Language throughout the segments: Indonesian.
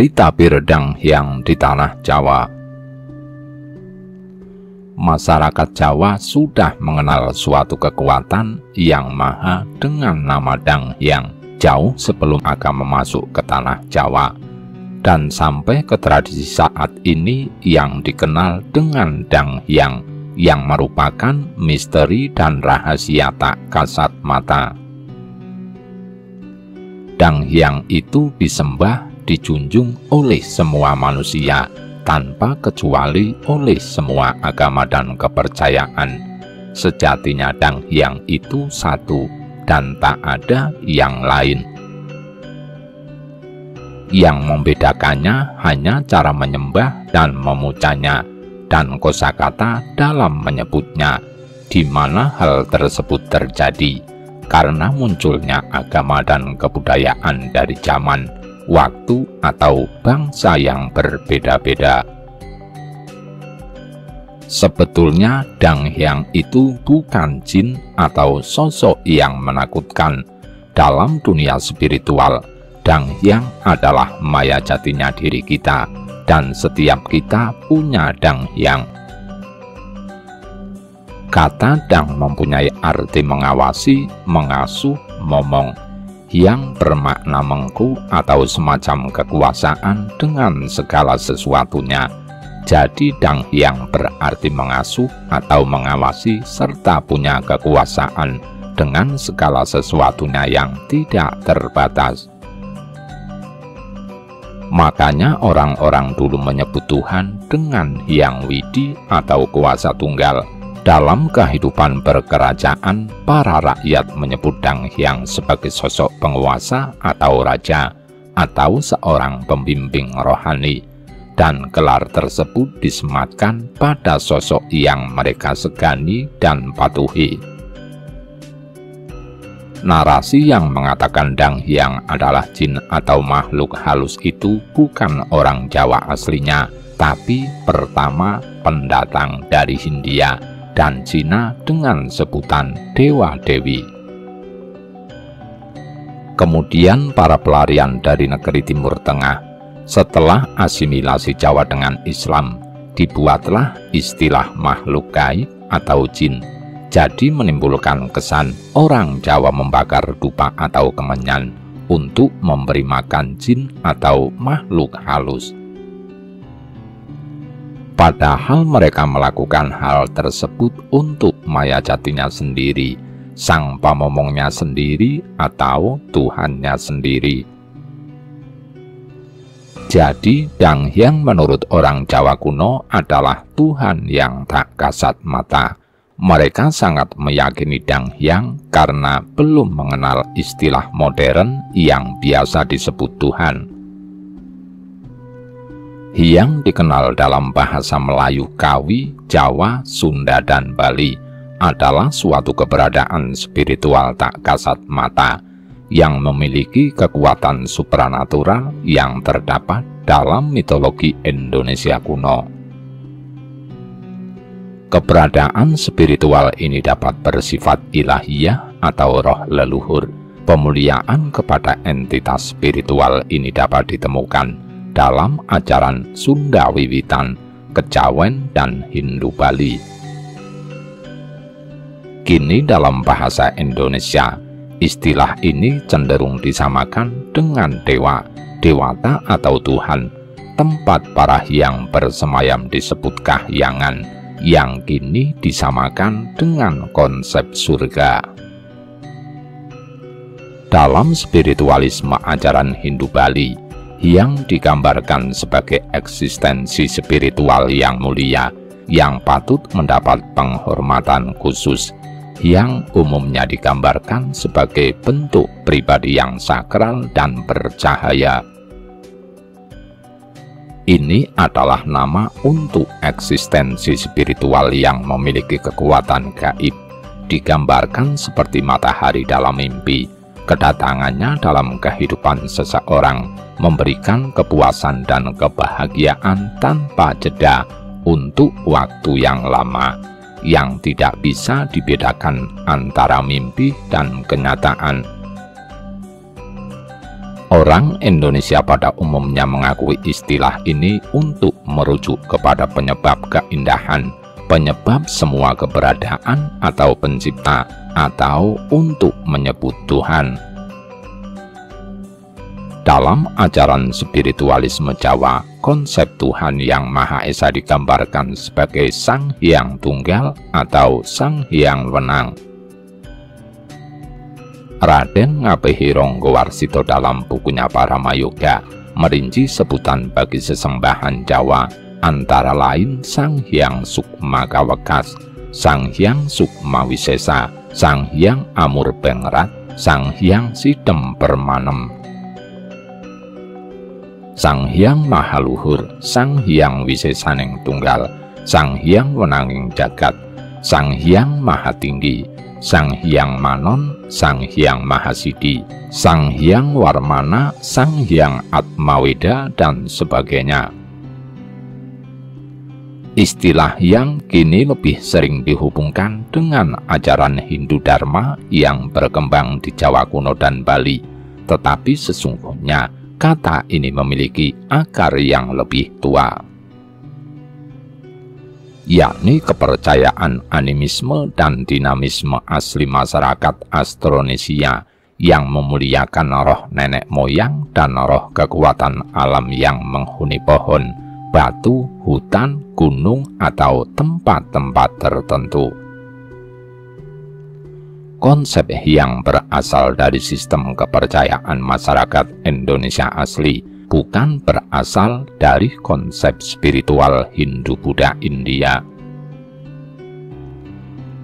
Dari tabir Dang Hyang di tanah Jawa. Masyarakat Jawa sudah mengenal suatu kekuatan yang maha dengan nama Dang Hyang jauh sebelum agama masuk ke tanah Jawa, dan sampai ke tradisi saat ini yang dikenal dengan Dang Hyang, yang merupakan misteri dan rahasia tak kasat mata. Dang Hyang itu disembah, dijunjung oleh semua manusia, tanpa kecuali oleh semua agama dan kepercayaan. Sejatinya Dang Hyang itu satu, dan tak ada yang lain. Yang membedakannya hanya cara menyembah dan memujianya, dan kosakata dalam menyebutnya, di mana hal tersebut terjadi karena munculnya agama dan kebudayaan dari zaman, waktu, atau bangsa yang berbeda-beda. Sebetulnya Dang Hyang itu bukan jin atau sosok yang menakutkan. Dalam dunia spiritual, Dang Hyang adalah maya jatinya diri kita, dan setiap kita punya Dang Hyang. Kata Dang mempunyai arti mengawasi, mengasuh, momong, yang bermakna mengku atau semacam kekuasaan dengan segala sesuatunya. Jadi Dang Hyang berarti mengasuh atau mengawasi serta punya kekuasaan dengan segala sesuatunya yang tidak terbatas. Makanya orang-orang dulu menyebut Tuhan dengan Hyang Widi atau kuasa tunggal. Dalam kehidupan berkerajaan, para rakyat menyebut Dang Hyang sebagai sosok penguasa atau raja, atau seorang pembimbing rohani, dan gelar tersebut disematkan pada sosok yang mereka segani dan patuhi. Narasi yang mengatakan Dang Hyang adalah jin atau makhluk halus itu bukan orang Jawa aslinya, tapi pertama pendatang dari Hindia dan Cina dengan sebutan dewa-dewi. Kemudian para pelarian dari negeri Timur Tengah, setelah asimilasi Jawa dengan Islam, dibuatlah istilah makhluk gaib atau jin. Jadi menimbulkan kesan orang Jawa membakar dupa atau kemenyan untuk memberi makan jin atau makhluk halus. Padahal mereka melakukan hal tersebut untuk maya jatinya sendiri, sang pamomongnya sendiri, atau Tuhannya sendiri. Jadi Dang Hyang menurut orang Jawa kuno adalah Tuhan yang tak kasat mata. Mereka sangat meyakini Dang Hyang karena belum mengenal istilah modern yang biasa disebut Tuhan. Hyang dikenal dalam bahasa Melayu, Kawi, Jawa, Sunda, dan Bali adalah suatu keberadaan spiritual tak kasat mata yang memiliki kekuatan supranatural yang terdapat dalam mitologi Indonesia kuno. Keberadaan spiritual ini dapat bersifat ilahiyah atau roh leluhur. Pemuliaan kepada entitas spiritual ini dapat ditemukan dalam ajaran Sunda Wiwitan, Kejawen, dan Hindu Bali. Kini dalam bahasa Indonesia, istilah ini cenderung disamakan dengan dewa, dewata atau Tuhan. Tempat para hyang bersemayam disebut kahyangan, yang kini disamakan dengan konsep surga. Dalam spiritualisme ajaran Hindu Bali, hyang digambarkan sebagai eksistensi spiritual yang mulia, yang patut mendapat penghormatan khusus. Hyang umumnya digambarkan sebagai bentuk pribadi yang sakral dan bercahaya. Ini adalah nama untuk eksistensi spiritual yang memiliki kekuatan gaib, digambarkan seperti matahari dalam mimpi. Kedatangannya dalam kehidupan seseorang memberikan kepuasan dan kebahagiaan tanpa jeda untuk waktu yang lama, yang tidak bisa dibedakan antara mimpi dan kenyataan. Orang Indonesia pada umumnya mengakui istilah ini untuk merujuk kepada penyebab keindahan, penyebab semua keberadaan atau pencipta, atau untuk menyebut Tuhan. Dalam ajaran spiritualisme Jawa, konsep Tuhan yang Maha Esa digambarkan sebagai Sang Hyang Tunggal atau Sang Hyang Wenang. Raden Ngabei Ronggowarsito dalam bukunya Paramayoga merinci sebutan bagi sesembahan Jawa, antara lain Sang Hyang Sukma Kawekas, Sang Hyang Sukma Wisesa, Sang Hyang Amur Bengrat, Sang Hyang Sidem Permanem, Sang Hyang Mahaluhur, Sang Hyang Wisesaning Tunggal, Sang Hyang Wenanging Jagat, Sang Hyang Mahatinggi, Sang Hyang Manon, Sang Hyang Mahasidi, Sang Hyang Warmana, Sang Hyang Atmaweda, dan sebagainya. Istilah yang kini lebih sering dihubungkan dengan ajaran Hindu Dharma yang berkembang di Jawa kuno dan Bali, tetapi sesungguhnya kata ini memiliki akar yang lebih tua, yakni kepercayaan animisme dan dinamisme asli masyarakat Austronesia yang memuliakan roh nenek moyang dan roh kekuatan alam yang menghuni pohon, batu, hutan, gunung, atau tempat-tempat tertentu. Konsep yang berasal dari sistem kepercayaan masyarakat Indonesia asli, bukan berasal dari konsep spiritual Hindu-Buddha India.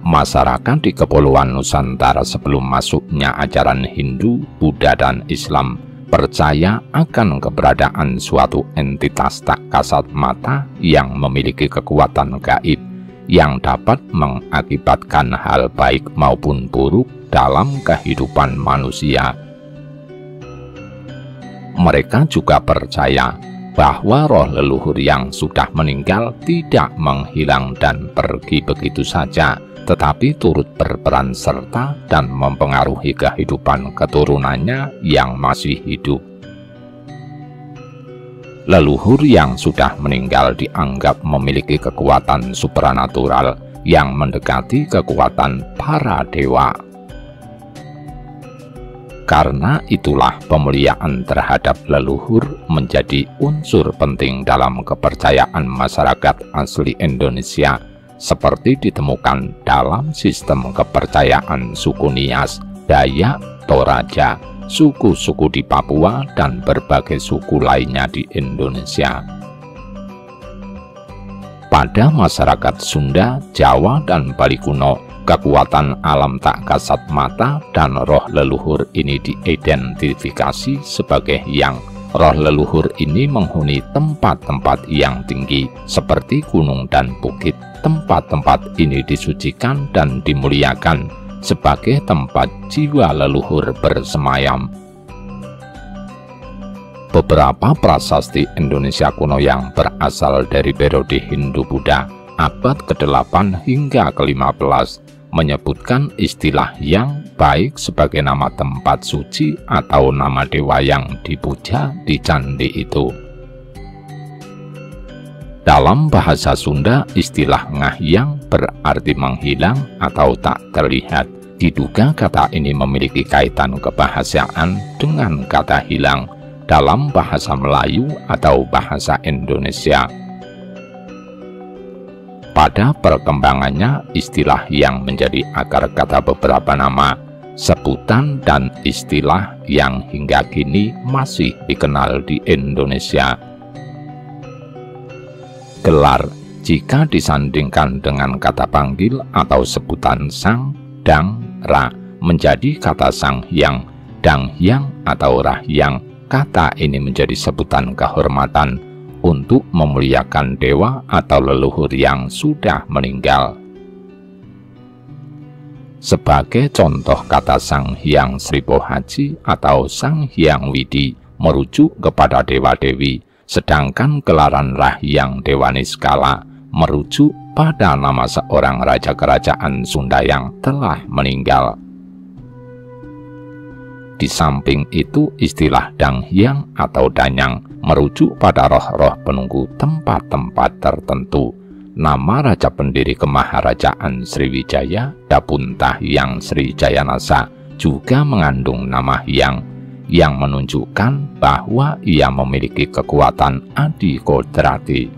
Masyarakat di Kepulauan Nusantara sebelum masuknya ajaran Hindu, Buddha, dan Islam percaya akan keberadaan suatu entitas tak kasat mata yang memiliki kekuatan gaib yang dapat mengakibatkan hal baik maupun buruk dalam kehidupan manusia. Mereka juga percaya bahwa roh leluhur yang sudah meninggal tidak menghilang dan pergi begitu saja, tetapi turut berperan serta dan mempengaruhi kehidupan keturunannya yang masih hidup. Leluhur yang sudah meninggal dianggap memiliki kekuatan supranatural yang mendekati kekuatan para dewa. Karena itulah pemuliaan terhadap leluhur menjadi unsur penting dalam kepercayaan masyarakat asli Indonesia, seperti ditemukan dalam sistem kepercayaan suku Nias, Dayak, Toraja, suku-suku di Papua, dan berbagai suku lainnya di Indonesia. Pada masyarakat Sunda, Jawa, dan Bali kuno, kekuatan alam tak kasat mata dan roh leluhur ini diidentifikasi sebagai yang. Roh leluhur ini menghuni tempat-tempat yang tinggi seperti gunung dan bukit. Tempat-tempat ini disucikan dan dimuliakan sebagai tempat jiwa leluhur bersemayam. Beberapa prasasti Indonesia kuno yang berasal dari periode Hindu-Buddha abad ke-8 hingga ke-15 menyebutkan istilah yang baik sebagai nama tempat suci atau nama dewa yang dipuja di candi itu. Dalam bahasa Sunda, istilah ngahyang berarti menghilang atau tak terlihat. Diduga kata ini memiliki kaitan kebahasaan dengan kata hilang dalam bahasa Melayu atau bahasa Indonesia. Pada perkembangannya, istilah yang menjadi akar kata beberapa nama, sebutan, dan istilah yang hingga kini masih dikenal di Indonesia. Gelar jika disandingkan dengan kata panggil atau sebutan sang, dang, ra, menjadi kata sang hyang, dang hyang, atau rahyang. Kata ini menjadi sebutan kehormatan untuk memuliakan dewa atau leluhur yang sudah meninggal. Sebagai contoh, kata Sang Hyang Sripo Haji atau Sang Hyang Widi merujuk kepada dewa-dewi, sedangkan gelaran Rahyang Dewa Niskala merujuk pada nama seorang raja kerajaan Sunda yang telah meninggal. Di samping itu, istilah Dang Hyang atau Danyang merujuk pada roh-roh penunggu tempat-tempat tertentu. Nama raja pendiri kemaharajaan Sriwijaya, Dapunta Hyang Srijayanasa, juga mengandung nama Hyang, yang menunjukkan bahwa ia memiliki kekuatan adikodrati.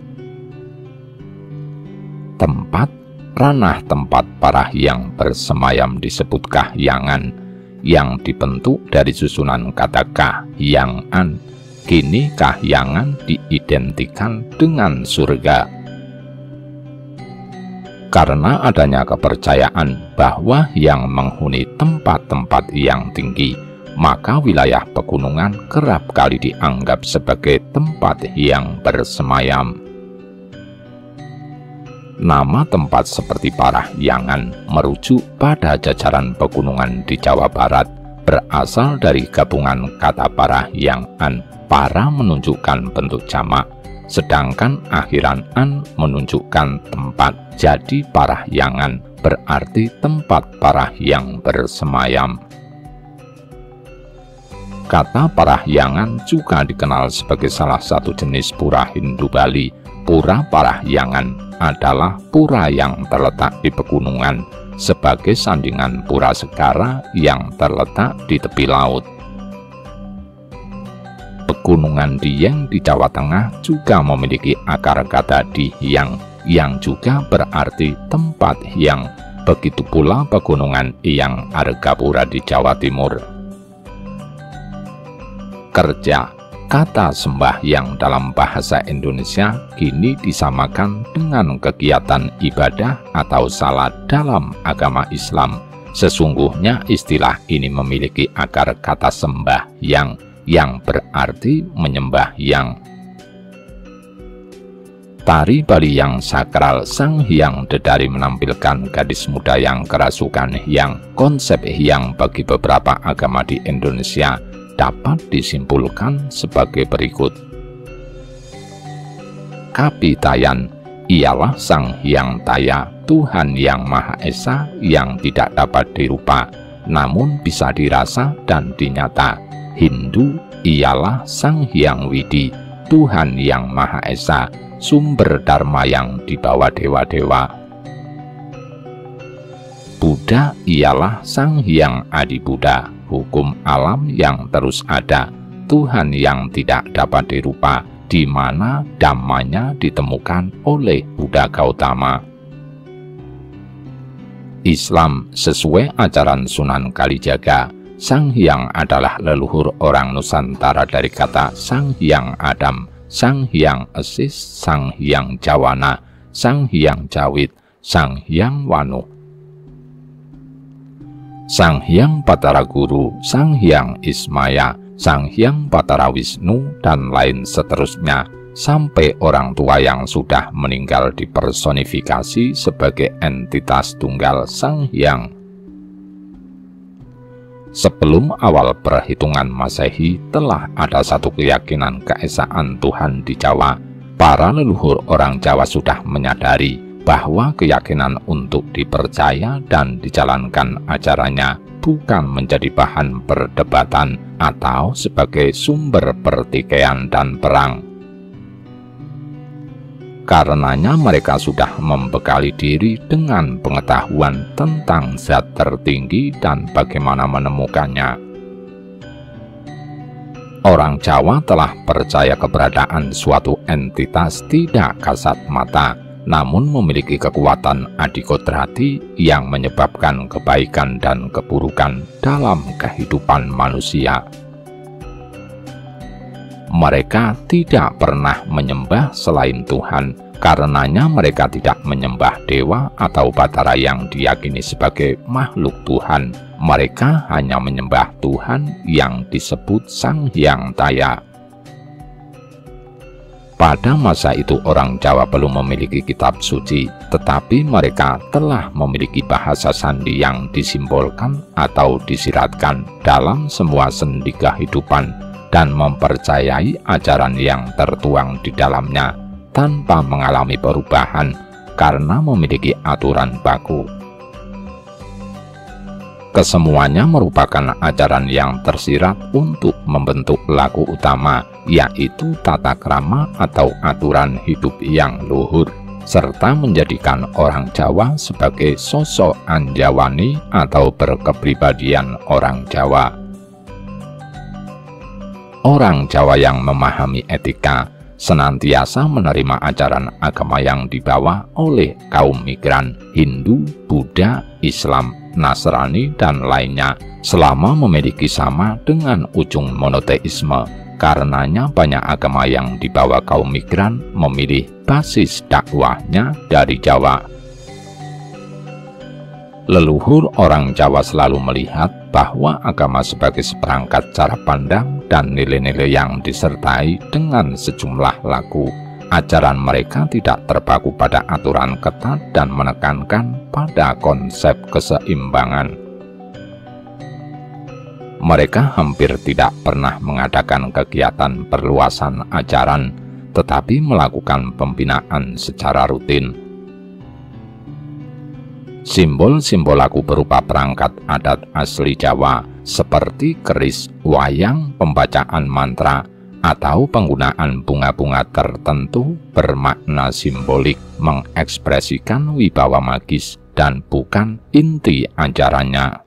Tempat, ranah tempat para Hyang bersemayam disebut kahyangan, yang dibentuk dari susunan kata kahyangan. Kini kahyangan diidentikan dengan surga. Karena adanya kepercayaan bahwa Hyang menghuni tempat-tempat yang tinggi, maka wilayah pegunungan kerap kali dianggap sebagai tempat Hyang bersemayam. Nama tempat seperti Parahyangan merujuk pada jajaran pegunungan di Jawa Barat, berasal dari gabungan kata Parahyangan. Para menunjukkan bentuk jamak, sedangkan akhiran an menunjukkan tempat. Jadi Parahyangan berarti tempat para Hyang bersemayam. Kata Parahyangan juga dikenal sebagai salah satu jenis pura Hindu Bali. Pura Parahyangan adalah pura yang terletak di pegunungan, sebagai sandingan pura Segara yang terletak di tepi laut. Pegunungan Dieng di Jawa Tengah juga memiliki akar kata Dihyang, yang juga berarti tempat Hyang. Begitu pula pegunungan Hyang Argapura di Jawa Timur. Kerja. Kata sembahyang dalam bahasa Indonesia kini disamakan dengan kegiatan ibadah atau salat dalam agama Islam. Sesungguhnya istilah ini memiliki akar kata sembahyang yang berarti menyembah Hyang. Tari Bali yang sakral Sang Hyang Dedari menampilkan gadis muda yang kerasukan Hyang. Konsep Hyang bagi beberapa agama di Indonesia dapat disimpulkan sebagai berikut. Kapitayan ialah Sang Hyang Taya, Tuhan yang Maha Esa yang tidak dapat dirupa, namun bisa dirasa dan dinyata. Hindu ialah Sang Hyang Widi, Tuhan yang Maha Esa, sumber dharma yang dibawa dewa-dewa. Buddha ialah Sang Hyang Adi Buddha, hukum alam yang terus ada, Tuhan yang tidak dapat dirupa, di mana dhammanya ditemukan oleh Buddha Gautama. Islam sesuai ajaran Sunan Kalijaga, Sang Hyang adalah leluhur orang Nusantara dari kata Sang Hyang Adam, Sang Hyang Esis, Sang Hyang Jawana, Sang Hyang Jawit, Sang Hyang Wanu, Sang Hyang Batara Guru, Sang Hyang Ismaya, Sang Hyang Batara Wisnu, dan lain seterusnya, sampai orang tua yang sudah meninggal dipersonifikasi sebagai entitas tunggal Sang Hyang. Sebelum awal perhitungan Masehi telah ada satu keyakinan keesaan Tuhan di Jawa. Para leluhur orang Jawa sudah menyadari bahwa keyakinan untuk dipercaya dan dijalankan ajarannya bukan menjadi bahan perdebatan atau sebagai sumber pertikaian dan perang. Karenanya mereka sudah membekali diri dengan pengetahuan tentang zat tertinggi dan bagaimana menemukannya. Orang Jawa telah percaya keberadaan suatu entitas tidak kasat mata, namun memiliki kekuatan adikodrati yang menyebabkan kebaikan dan keburukan dalam kehidupan manusia. Mereka tidak pernah menyembah selain Tuhan, karenanya mereka tidak menyembah dewa atau batara yang diyakini sebagai makhluk Tuhan. Mereka hanya menyembah Tuhan yang disebut Sang Hyang Taya. Pada masa itu orang Jawa belum memiliki kitab suci, tetapi mereka telah memiliki bahasa sandi yang disimbolkan atau disiratkan dalam semua sendi kehidupan dan mempercayai ajaran yang tertuang di dalamnya tanpa mengalami perubahan karena memiliki aturan baku. Kesemuanya merupakan ajaran yang tersirat untuk membentuk laku utama, yaitu tata krama atau aturan hidup yang luhur, serta menjadikan orang Jawa sebagai sosok anjawani atau berkepribadian orang Jawa. Orang Jawa yang memahami etika senantiasa menerima ajaran agama yang dibawa oleh kaum migran Hindu, Buddha, Islam, Nasrani, dan lainnya selama memiliki sama dengan ujung monoteisme. Karenanya banyak agama yang dibawa kaum migran memilih basis dakwahnya dari Jawa. Leluhur orang Jawa selalu melihat bahwa agama sebagai seperangkat cara pandang dan nilai-nilai yang disertai dengan sejumlah laku. Ajaran mereka tidak terpaku pada aturan ketat dan menekankan pada konsep keseimbangan. Mereka hampir tidak pernah mengadakan kegiatan perluasan ajaran, tetapi melakukan pembinaan secara rutin. Simbol-simbol laku berupa perangkat adat asli Jawa seperti keris, wayang, pembacaan mantra, atau penggunaan bunga-bunga tertentu bermakna simbolik, mengekspresikan wibawa magis dan bukan inti ajarannya.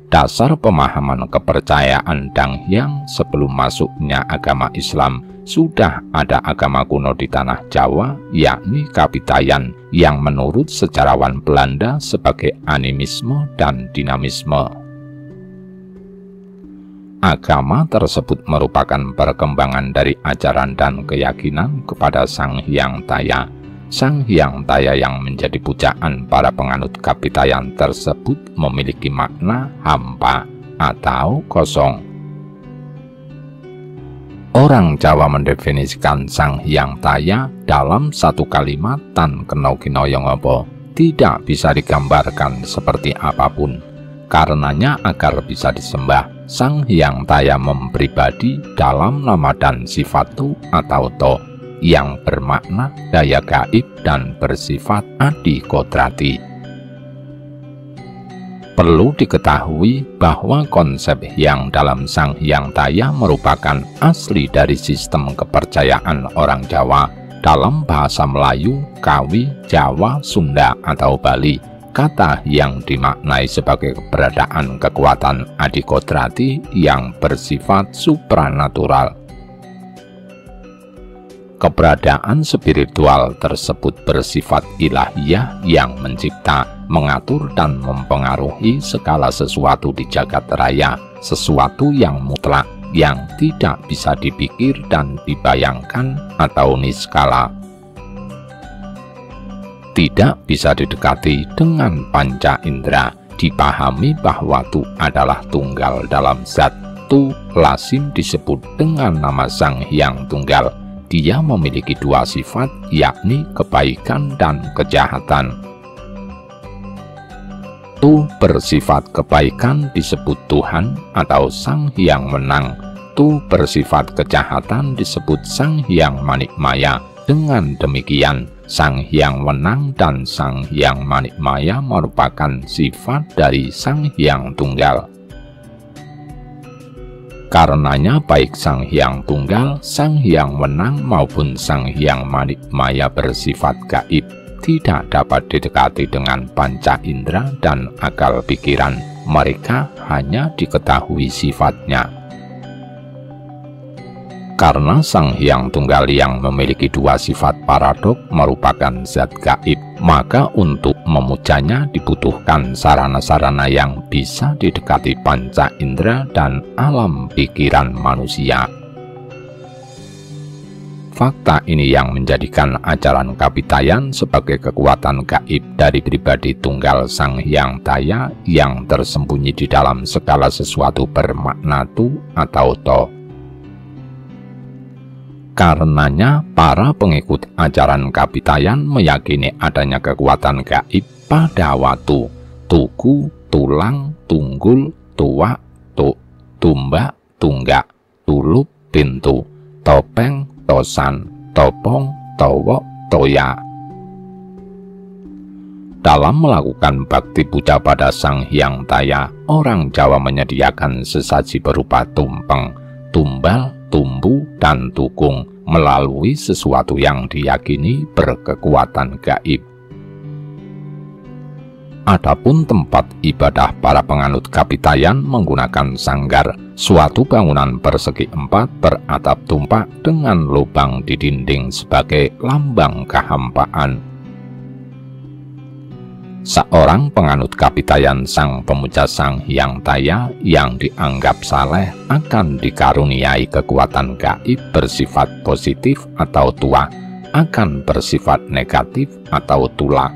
Dasar pemahaman kepercayaan Dang Hyang sebelum masuknya agama Islam, sudah ada agama kuno di tanah Jawa, yakni Kapitayan, yang menurut sejarawan Belanda sebagai animisme dan dinamisme. Agama tersebut merupakan perkembangan dari ajaran dan keyakinan kepada Sang Hyang Taya. Sang Hyang Taya yang menjadi pujaan para penganut Kapitayan tersebut memiliki makna hampa atau kosong. Orang Jawa mendefinisikan Sang Hyang Taya dalam satu kalimat tan kena kinoyongopo, tidak bisa digambarkan seperti apapun. Karenanya agar bisa disembah, Sang Hyang Taya mempribadi dalam nama dan sifat tu atau to, yang bermakna daya gaib dan bersifat adikodrati. Perlu diketahui bahwa konsep Hyang dalam Sang Hyang Taya merupakan asli dari sistem kepercayaan orang Jawa. Dalam bahasa Melayu, Kawi, Jawa, Sunda, atau Bali, kata Hyang dimaknai sebagai keberadaan kekuatan adikodrati yang bersifat supranatural. Keberadaan spiritual tersebut bersifat ilahiyah yang mencipta, mengatur, dan mempengaruhi segala sesuatu di jagat raya, sesuatu yang mutlak, yang tidak bisa dipikir dan dibayangkan atau niskala. Tidak bisa didekati dengan panca indera, dipahami bahwa tu adalah tunggal dalam zat. Tu lazim disebut dengan nama Sang Hyang Tunggal. Dia memiliki dua sifat, yakni kebaikan dan kejahatan. Tu bersifat kebaikan disebut Tuhan atau Sang Hyang Wenang. Tu bersifat kejahatan disebut Sang Hyang Manikmaya. Dengan demikian, Sang Hyang Wenang dan Sang Hyang Manikmaya merupakan sifat dari Sang Hyang Tunggal. Karenanya baik Sang Hyang Tunggal, Sang Hyang Wenang maupun Sang Hyang Manikmaya bersifat gaib, tidak dapat didekati dengan panca indera dan akal pikiran. Mereka hanya diketahui sifatnya. Karena Sang Hyang Tunggal yang memiliki dua sifat paradok merupakan zat gaib, maka untuk memujanya dibutuhkan sarana-sarana yang bisa didekati panca indera dan alam pikiran manusia. Fakta ini yang menjadikan ajaran Kapitayan sebagai kekuatan gaib dari pribadi tunggal Sang Hyang Taya yang tersembunyi di dalam segala sesuatu bermakna tu atau to. Karenanya, para pengikut ajaran Kapitayan meyakini adanya kekuatan gaib pada watu, tuku, tulang, tunggul, tuak, tumbak, tunggak, tulup, pintu, topeng, tosan, topong, towok, toya. Dalam melakukan bakti puja pada Sang Hyang Taya, orang Jawa menyediakan sesaji berupa tumpeng, tumbal, tumbu, dan tukung melalui sesuatu yang diyakini berkekuatan gaib. Adapun tempat ibadah para penganut Kapitayan menggunakan sanggar, suatu bangunan persegi 4 beratap tumpak dengan lubang di dinding sebagai lambang kehampaan. Seorang penganut Kapitayan sang pemuja Sang Hyang Taya yang dianggap saleh akan dikaruniai kekuatan gaib bersifat positif atau tuah, akan bersifat negatif atau tulah.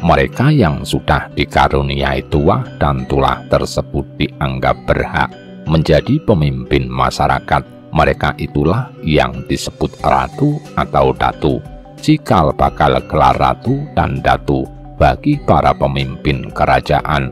Mereka yang sudah dikaruniai tuah dan tulah tersebut dianggap berhak menjadi pemimpin masyarakat. Mereka itulah yang disebut ratu atau datu. Cikal bakal gelar ratu dan datu bagi para pemimpin kerajaan.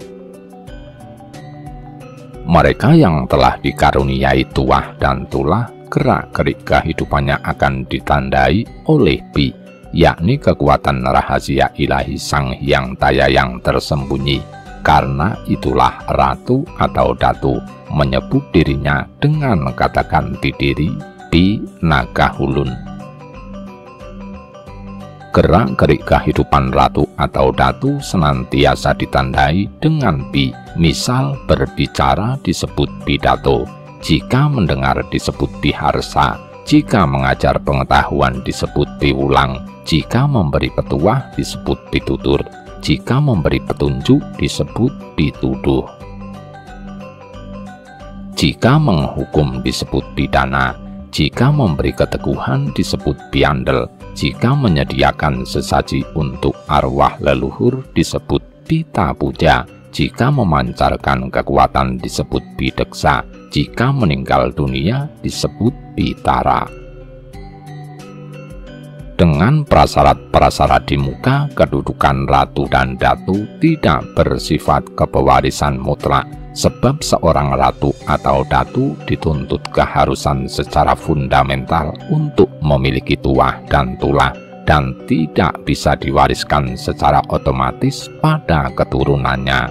Mereka yang telah dikaruniai tuah dan tulah, gerak-gerik kehidupannya akan ditandai oleh pi, yakni kekuatan rahasia ilahi Sang Hyang Taya yang tersembunyi. Karena itulah ratu atau datu menyebut dirinya dengan kata ganti diri Pi Nagahulun. Gerak-gerik kehidupan ratu atau datu senantiasa ditandai dengan pi. Misal berbicara disebut pidato, jika mendengar disebut piharsa, jika mengajar pengetahuan disebut piwulang, jika memberi petuah disebut pitutur, jika memberi petunjuk disebut pituduh, jika menghukum disebut pidana, jika memberi keteguhan disebut piandel, jika menyediakan sesaji untuk arwah leluhur disebut pita puja, jika memancarkan kekuatan disebut bideksa, jika meninggal dunia disebut pitara. Dengan prasyarat-prasyarat di muka, kedudukan ratu dan datu tidak bersifat kepewarisan mutlak, sebab seorang ratu atau datu dituntut keharusan secara fundamental untuk memiliki tuah dan tulah, dan tidak bisa diwariskan secara otomatis pada keturunannya.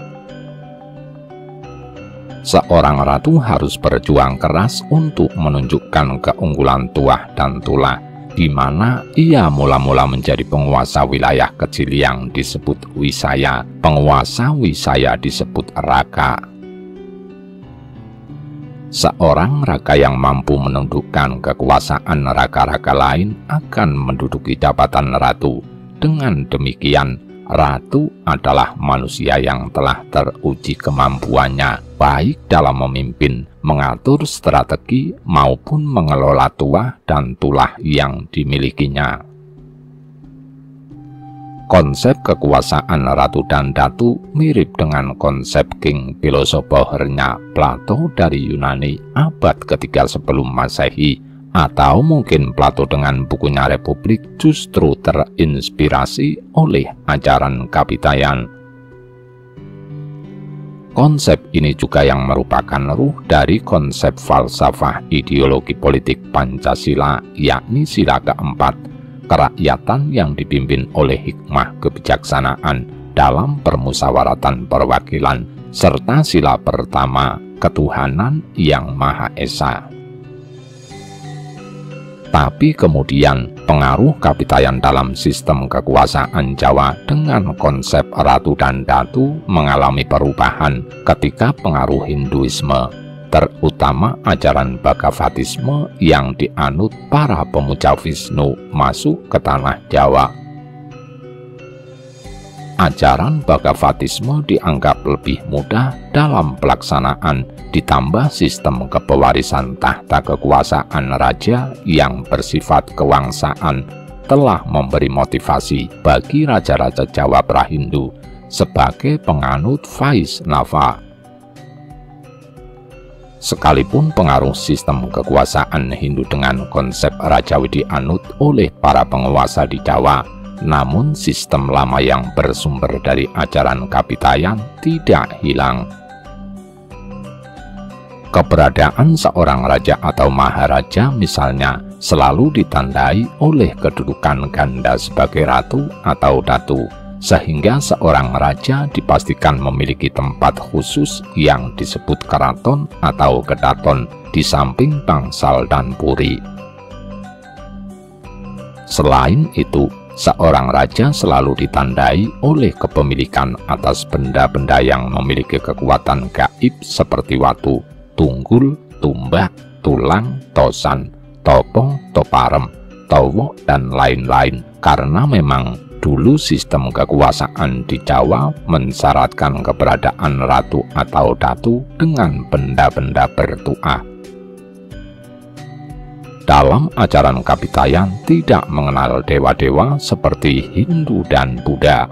Seorang ratu harus berjuang keras untuk menunjukkan keunggulan tuah dan tulah, di mana ia mula-mula menjadi penguasa wilayah kecil yang disebut wisaya, penguasa wisaya disebut raka. Seorang raka yang mampu menundukkan kekuasaan raka-raka lain akan menduduki jabatan ratu. Dengan demikian, ratu adalah manusia yang telah teruji kemampuannya, baik dalam memimpin, mengatur strategi, maupun mengelola tuah dan tulah yang dimilikinya. Konsep kekuasaan ratu dan datu mirip dengan konsep king filosofernya Plato dari Yunani abad ketiga sebelum Masehi, atau mungkin Plato dengan bukunya Republik justru terinspirasi oleh ajaran Kapitayan. Konsep ini juga yang merupakan ruh dari konsep falsafah ideologi politik Pancasila, yakni sila keempat, kerakyatan yang dipimpin oleh hikmah kebijaksanaan dalam permusyawaratan perwakilan, serta sila pertama, ketuhanan yang Maha Esa. Tapi kemudian pengaruh Kapitayan dalam sistem kekuasaan Jawa dengan konsep ratu dan datu mengalami perubahan ketika pengaruh Hinduisme, terutama ajaran Bhagavatisme yang dianut para pemuja Vishnu masuk ke tanah Jawa. Ajaran Bhagavatisme dianggap lebih mudah dalam pelaksanaan, ditambah sistem kepewarisan tahta kekuasaan raja yang bersifat kewangsaan telah memberi motivasi bagi raja-raja Jawa Prahindu sebagai penganut Vaisnava. Sekalipun pengaruh sistem kekuasaan Hindu dengan konsep rajawi dianut oleh para penguasa di Jawa, namun sistem lama yang bersumber dari ajaran Kapitayan tidak hilang. Keberadaan seorang raja atau maharaja misalnya selalu ditandai oleh kedudukan ganda sebagai ratu atau datu, sehingga seorang raja dipastikan memiliki tempat khusus yang disebut keraton atau kedaton di samping bangsal dan puri. Selain itu, seorang raja selalu ditandai oleh kepemilikan atas benda-benda yang memiliki kekuatan gaib seperti watu, tunggul, tumbak, tulang, tosan, topong, toparem, towo, dan lain-lain, karena memang dulu sistem kekuasaan di Jawa mensyaratkan keberadaan ratu atau datu dengan benda-benda bertuah. Dalam ajaran Kapitayan tidak mengenal dewa-dewa seperti Hindu dan Buddha.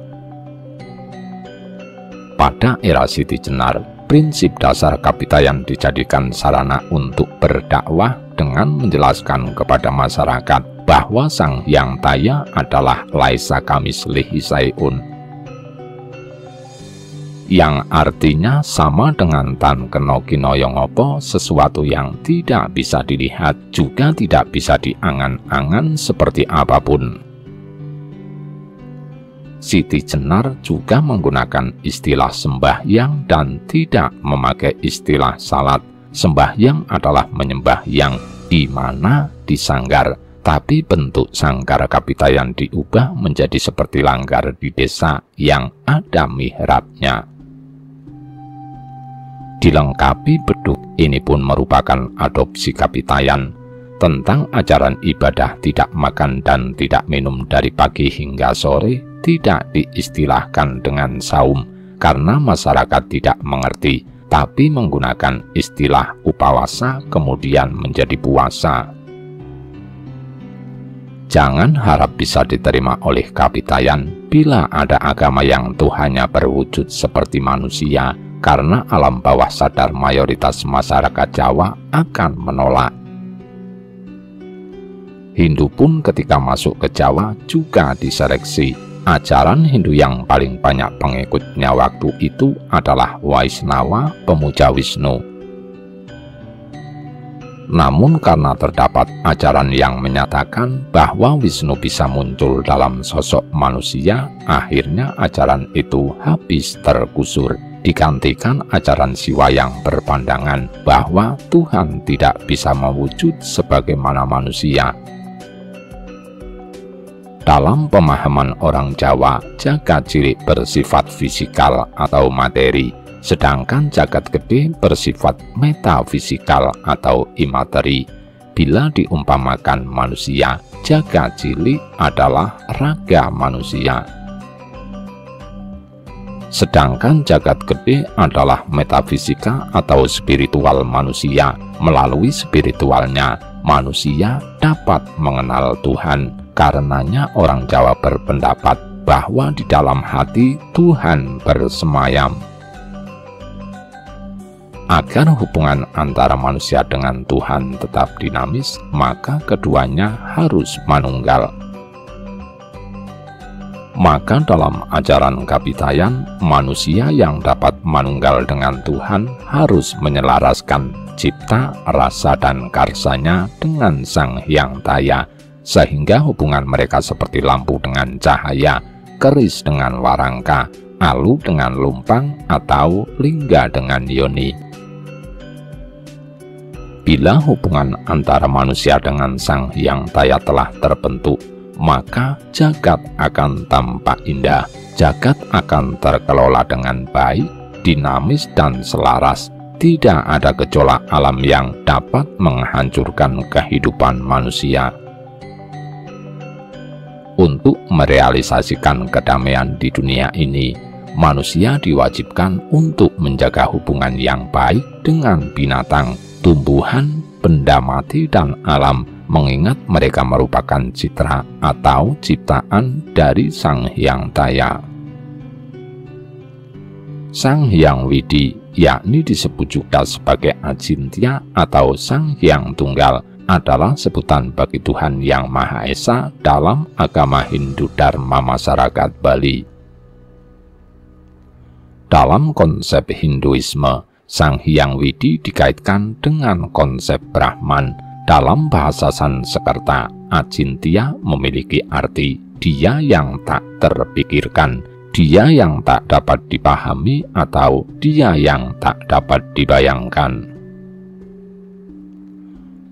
Pada era Siti Jenar, prinsip dasar Kapitayan dijadikan sarana untuk berdakwah dengan menjelaskan kepada masyarakat bahwa Sang Hyang Taya adalah laisa kamislihi syai'un, yang artinya sama dengan tan kena kinoyo ngopo, sesuatu yang tidak bisa dilihat juga tidak bisa diangan-angan seperti apapun. Siti Jenar juga menggunakan istilah sembahyang dan tidak memakai istilah salat. Sembahyang adalah menyembah yang di mana disanggar, tapi bentuk sanggar Kapitayan diubah menjadi seperti langgar di desa yang ada mihrabnya. Dilengkapi beduk, ini pun merupakan adopsi Kapitayan tentang ajaran ibadah tidak makan dan tidak minum dari pagi hingga sore, tidak diistilahkan dengan saum karena masyarakat tidak mengerti, tapi menggunakan istilah upawasa kemudian menjadi puasa. Jangan harap bisa diterima oleh Kapitayan bila ada agama yang Tuhannya berwujud seperti manusia, karena alam bawah sadar mayoritas masyarakat Jawa akan menolak. Hindu pun ketika masuk ke Jawa juga diseleksi. Ajaran Hindu yang paling banyak pengikutnya waktu itu adalah Waisnawa, pemuja Wisnu. Namun karena terdapat ajaran yang menyatakan bahwa Wisnu bisa muncul dalam sosok manusia, akhirnya ajaran itu habis tergusur, digantikan ajaran Siwa yang berpandangan bahwa Tuhan tidak bisa mewujud sebagaimana manusia. Dalam pemahaman orang Jawa, jagat cilik bersifat fisikal atau materi, sedangkan jagat gede bersifat metafisikal atau imateri. Bila diumpamakan manusia, jagat cilik adalah raga manusia, sedangkan jagat gede adalah metafisika atau spiritual manusia. Melalui spiritualnya, manusia dapat mengenal Tuhan. Karenanya orang Jawa berpendapat bahwa di dalam hati Tuhan bersemayam. Agar hubungan antara manusia dengan Tuhan tetap dinamis, maka keduanya harus manunggal. Maka dalam ajaran Kapitayan, manusia yang dapat manunggal dengan Tuhan harus menyelaraskan cipta, rasa, dan karsanya dengan Sang Hyang Taya, sehingga hubungan mereka seperti lampu dengan cahaya, keris dengan warangka, alu dengan lumpang, atau lingga dengan yoni. Bila hubungan antara manusia dengan Sang Hyang Taya telah terbentuk, maka jagat akan tampak indah, jagat akan terkelola dengan baik, dinamis, dan selaras. Tidak ada gejolak alam yang dapat menghancurkan kehidupan manusia. Untuk merealisasikan kedamaian di dunia ini, manusia diwajibkan untuk menjaga hubungan yang baik dengan binatang, tumbuhan, benda mati, dan alam, mengingat mereka merupakan citra atau ciptaan dari Sang Hyang Taya. Sang Hyang Widi, yakni disebut juga sebagai Ajintya atau Sang Hyang Tunggal, adalah sebutan bagi Tuhan Yang Maha Esa dalam agama Hindu Dharma masyarakat Bali. Dalam konsep Hinduisme, Sang Hyang Widi dikaitkan dengan konsep Brahman, Dalam bahasa Sanskerta, acintya memiliki arti dia yang tak terpikirkan, dia yang tak dapat dipahami, atau dia yang tak dapat dibayangkan.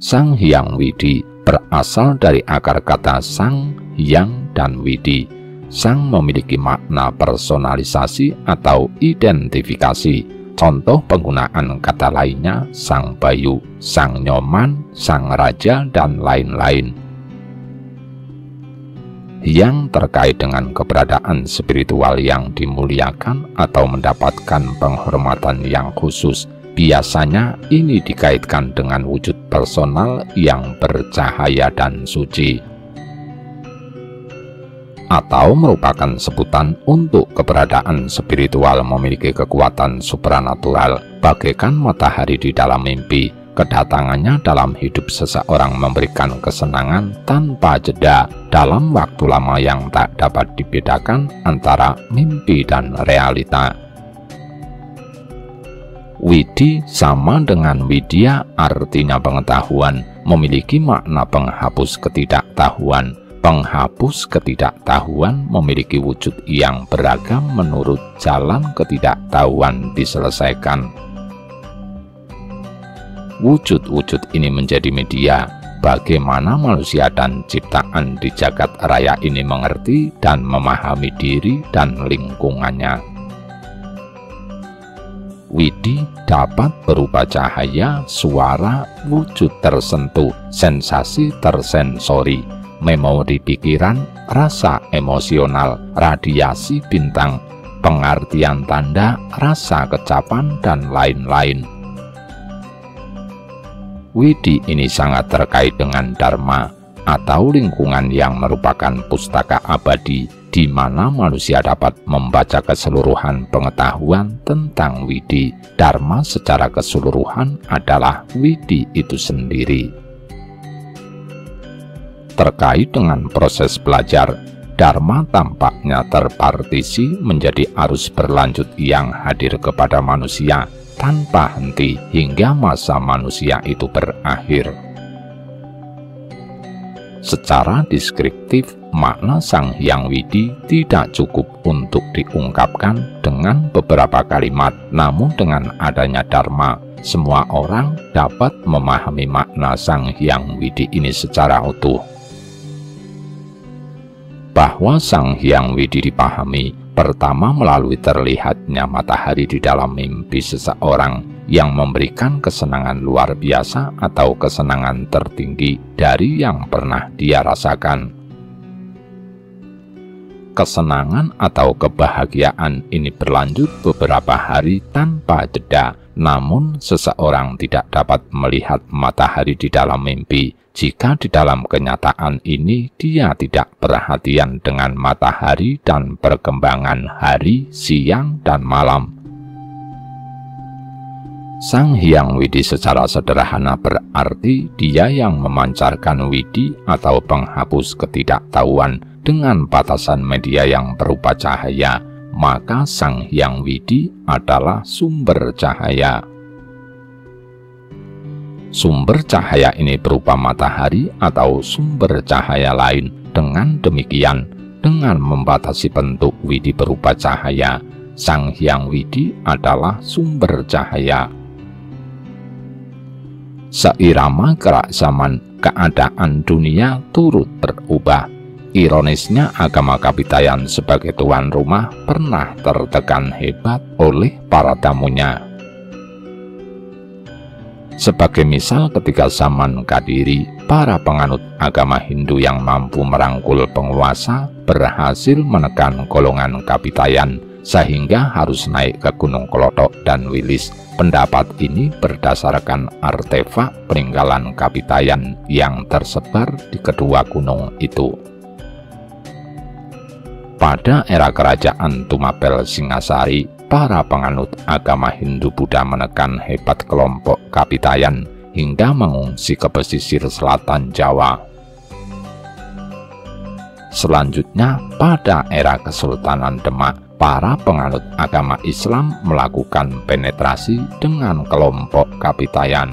Sang Hyang Widi berasal dari akar kata sang, hyang, dan widi. Sang memiliki makna personalisasi atau identifikasi. Contoh penggunaan kata lainnya Sang Bayu, Sang Nyoman, Sang Raja, dan lain-lain. Yang terkait dengan keberadaan spiritual yang dimuliakan atau mendapatkan penghormatan yang khusus. Biasanya ini dikaitkan dengan wujud personal yang bercahaya dan suci, atau merupakan sebutan untuk keberadaan spiritual memiliki kekuatan supranatural, bagaikan matahari di dalam mimpi. Kedatangannya dalam hidup seseorang memberikan kesenangan tanpa jeda dalam waktu lama yang tak dapat dibedakan antara mimpi dan realita. Widi sama dengan widya, artinya pengetahuan, memiliki makna penghapus ketidaktahuan. Penghapus ketidaktahuan memiliki wujud yang beragam menurut jalan ketidaktahuan diselesaikan. Wujud-wujud ini menjadi media bagaimana manusia dan ciptaan di jagat raya ini mengerti dan memahami diri dan lingkungannya. Widi dapat berupa cahaya, suara, wujud tersentuh, sensasi tersensori, memori pikiran, rasa emosional, radiasi bintang, pengertian tanda, rasa kecapan, dan lain-lain. Widi ini sangat terkait dengan Dharma atau lingkungan yang merupakan pustaka abadi di mana manusia dapat membaca keseluruhan pengetahuan tentang Widi. Dharma secara keseluruhan adalah Widi itu sendiri. Terkait dengan proses belajar, Dharma tampaknya terpartisi menjadi arus berlanjut yang hadir kepada manusia tanpa henti hingga masa manusia itu berakhir. Secara deskriptif, makna Sang Hyang Widi tidak cukup untuk diungkapkan dengan beberapa kalimat, namun dengan adanya Dharma, semua orang dapat memahami makna Sang Hyang Widi ini secara utuh. Bahwa Sang Hyang Widi dipahami pertama melalui terlihatnya matahari di dalam mimpi seseorang yang memberikan kesenangan luar biasa atau kesenangan tertinggi dari yang pernah dia rasakan. Kesenangan atau kebahagiaan ini berlanjut beberapa hari tanpa jeda, namun seseorang tidak dapat melihat matahari di dalam mimpi jika di dalam kenyataan ini dia tidak perhatian dengan matahari dan perkembangan hari, siang, dan malam. Sang Hyang Widi secara sederhana berarti dia yang memancarkan widi atau penghapus ketidaktahuan dengan batasan media yang berupa cahaya, maka Sang Hyang Widi adalah sumber cahaya. Sumber cahaya ini berupa matahari atau sumber cahaya lain. Dengan demikian, dengan membatasi bentuk widi berupa cahaya, Sang Hyang Widi adalah sumber cahaya. Seirama gerak zaman, keadaan dunia turut berubah. Ironisnya, agama Kapitayan sebagai tuan rumah pernah tertekan hebat oleh para tamunya. Sebagai misal, ketika zaman Kadiri, para penganut agama Hindu yang mampu merangkul penguasa berhasil menekan golongan Kapitayan sehingga harus naik ke Gunung Klothok dan Wilis. Pendapat ini berdasarkan artefak peninggalan Kapitayan yang tersebar di kedua gunung itu. Pada era kerajaan Tumapel Singasari, para penganut agama Hindu-Buddha menekan hebat kelompok Kapitayan hingga mengungsi ke pesisir selatan Jawa. Selanjutnya, pada era Kesultanan Demak, para penganut agama Islam melakukan penetrasi dengan kelompok Kapitayan.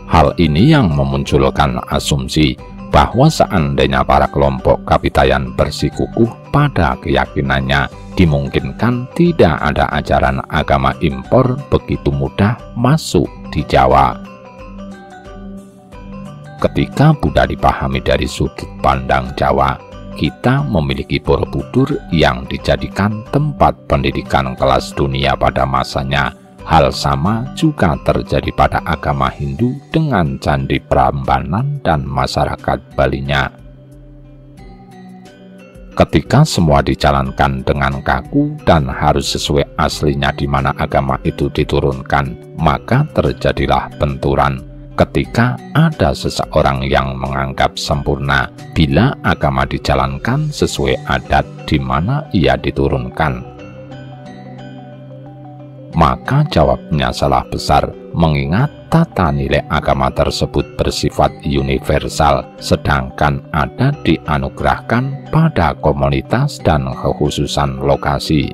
Hal ini yang memunculkan asumsi bahwa seandainya para kelompok kapitayan bersikukuh pada keyakinannya, dimungkinkan tidak ada ajaran agama impor begitu mudah masuk di Jawa. Ketika Buddha dipahami dari sudut pandang Jawa, kita memiliki Borobudur yang dijadikan tempat pendidikan kelas dunia pada masanya. Hal sama juga terjadi pada agama Hindu dengan Candi Prambanan dan masyarakat Balinya. Ketika semua dijalankan dengan kaku dan harus sesuai aslinya di mana agama itu diturunkan, maka terjadilah benturan. Ketika ada seseorang yang menganggap sempurna bila agama dijalankan sesuai adat di mana ia diturunkan, maka jawabnya salah besar, mengingat tata nilai agama tersebut bersifat universal, sedangkan adat dianugerahkan pada komunitas dan kekhususan lokasi.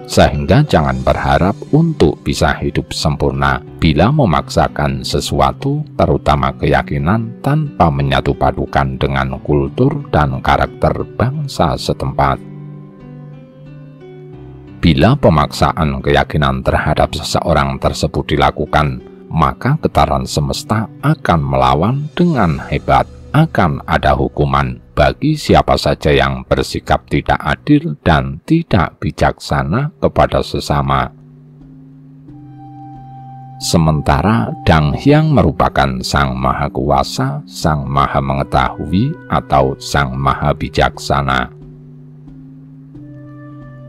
Sehingga jangan berharap untuk bisa hidup sempurna bila memaksakan sesuatu, terutama keyakinan, tanpa menyatu padukan dengan kultur dan karakter bangsa setempat. Bila pemaksaan keyakinan terhadap seseorang tersebut dilakukan, maka getaran semesta akan melawan dengan hebat. Akan ada hukuman bagi siapa saja yang bersikap tidak adil dan tidak bijaksana kepada sesama. Sementara Dang Hyang merupakan Sang Maha Kuasa, Sang Maha Mengetahui, atau Sang Maha Bijaksana.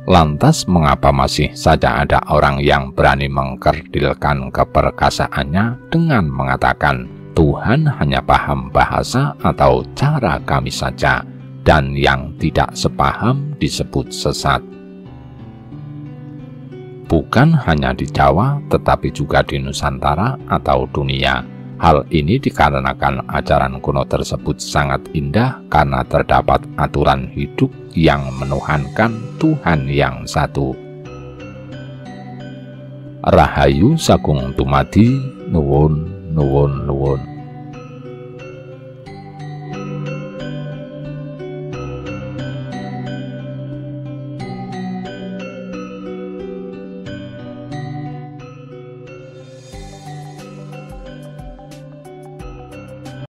Lantas mengapa masih saja ada orang yang berani mengkerdilkan keperkasaannya dengan mengatakan Tuhan hanya paham bahasa atau cara kami saja, dan yang tidak sepaham disebut sesat? Bukan hanya di Jawa, tetapi juga di Nusantara atau dunia. Hal ini dikarenakan ajaran kuno tersebut sangat indah karena terdapat aturan hidup yang menuhankan Tuhan yang satu. Rahayu Sagung Dumadi, nuwun nuwun nuwun.